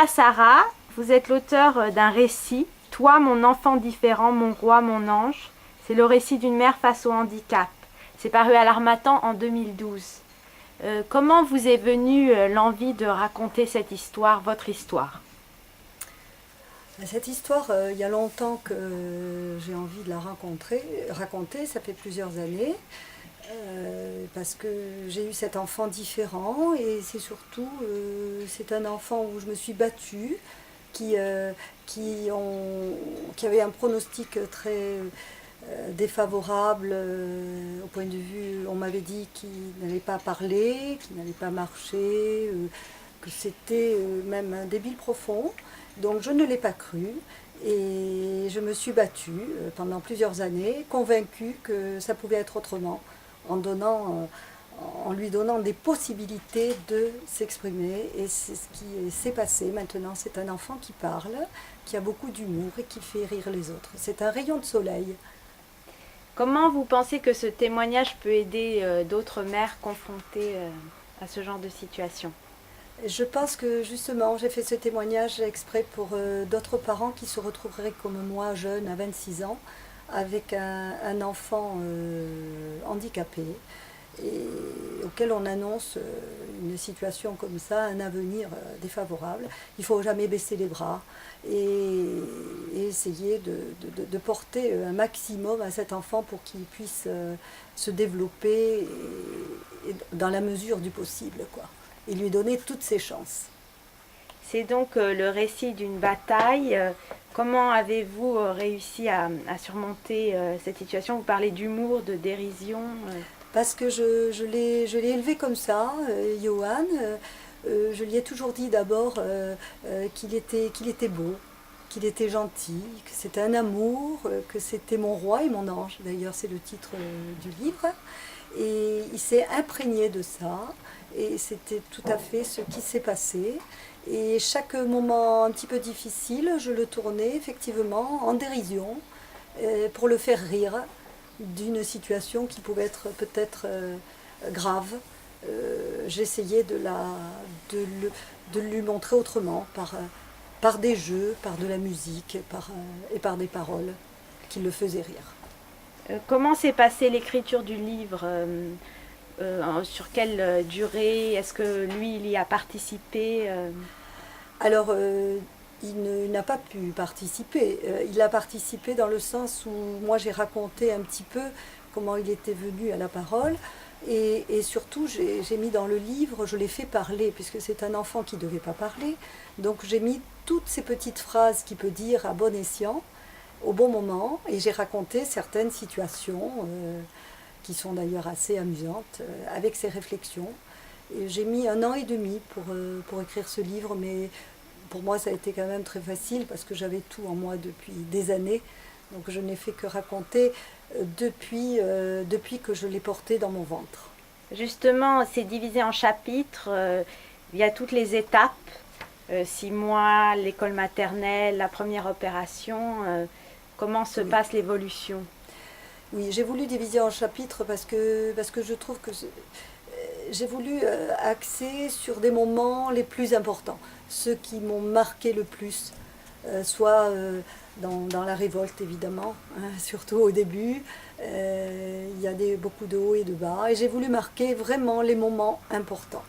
Léa Sarah, vous êtes l'auteur d'un récit, Toi, mon enfant différent, mon roi, mon ange. C'est le récit d'une mère face au handicap. C'est paru à l'Harmattan en 2012. Comment vous est venue l'envie de raconter cette histoire, votre histoire? Cette histoire, il y a longtemps que j'ai envie de la raconter, ça fait plusieurs années, parce que j'ai eu cet enfant différent et c'est surtout, c'est un enfant où je me suis battue, qui, euh, qui avait un pronostic très défavorable au point de vue, on m'avait dit qu'il n'allait pas parler, qu'il n'allait pas marcher, que c'était même un débile profond. Donc je ne l'ai pas cru et je me suis battue pendant plusieurs années, convaincue que ça pouvait être autrement, en lui donnant des possibilités de s'exprimer. Et c'est ce qui s'est passé maintenant. C'est un enfant qui parle, qui a beaucoup d'humour et qui fait rire les autres. C'est un rayon de soleil. Comment vous pensez que ce témoignage peut aider d'autres mères confrontées à ce genre de situation? Je pense que justement, j'ai fait ce témoignage exprès pour d'autres parents qui se retrouveraient comme moi, jeunes, à 26 ans, avec un enfant handicapé, et auquel on annonce une situation comme ça, un avenir défavorable. Il ne faut jamais baisser les bras et essayer de porter un maximum à cet enfant pour qu'il puisse se développer et dans la mesure du possible, quoi, et lui donner toutes ses chances. C'est donc le récit d'une bataille. Comment avez-vous réussi à surmonter cette situation? Vous parlez d'humour, de dérision. Parce que je l'ai élevé comme ça, Johan. Je lui ai toujours dit d'abord qu'il était beau, qu'il était gentil, que c'était un amour, que c'était mon roi et mon ange. D'ailleurs, c'est le titre du livre. Et il s'est imprégné de ça. Et c'était tout à fait ce qui s'est passé. Et chaque moment un petit peu difficile, je le tournais effectivement en dérision pour le faire rire d'une situation qui pouvait être peut-être grave. J'essayais de lui montrer autrement, par des jeux, par de la musique et par des paroles qui le faisaient rire. Comment s'est passée l'écriture du livre? Sur quelle durée? Est-ce que lui, il y a participé? Alors, il n'a pas pu participer. Il a participé dans le sens où moi j'ai raconté un petit peu comment il était venu à la parole. Et surtout, j'ai mis dans le livre, je l'ai fait parler, puisque c'est un enfant qui ne devait pas parler. Donc j'ai mis toutes ces petites phrases qu'il peut dire à bon escient, au bon moment, et j'ai raconté certaines situations qui sont d'ailleurs assez amusantes, avec ses réflexions. Et j'ai mis 1 an et demi pour écrire ce livre, mais pour moi ça a été quand même très facile parce que j'avais tout en moi depuis des années. Donc je n'ai fait que raconter depuis que je l'ai porté dans mon ventre. Justement, c'est divisé en chapitres. Il y a toutes les étapes. 6 mois, l'école maternelle, la première opération. Comment se passe l'évolution? Oui, j'ai voulu diviser en chapitres parce que je trouve que j'ai voulu axer sur des moments les plus importants, ceux qui m'ont marqué le plus, soit dans la révolte évidemment, hein, surtout au début. Il y a beaucoup de hauts et de bas, et j'ai voulu marquer vraiment les moments importants.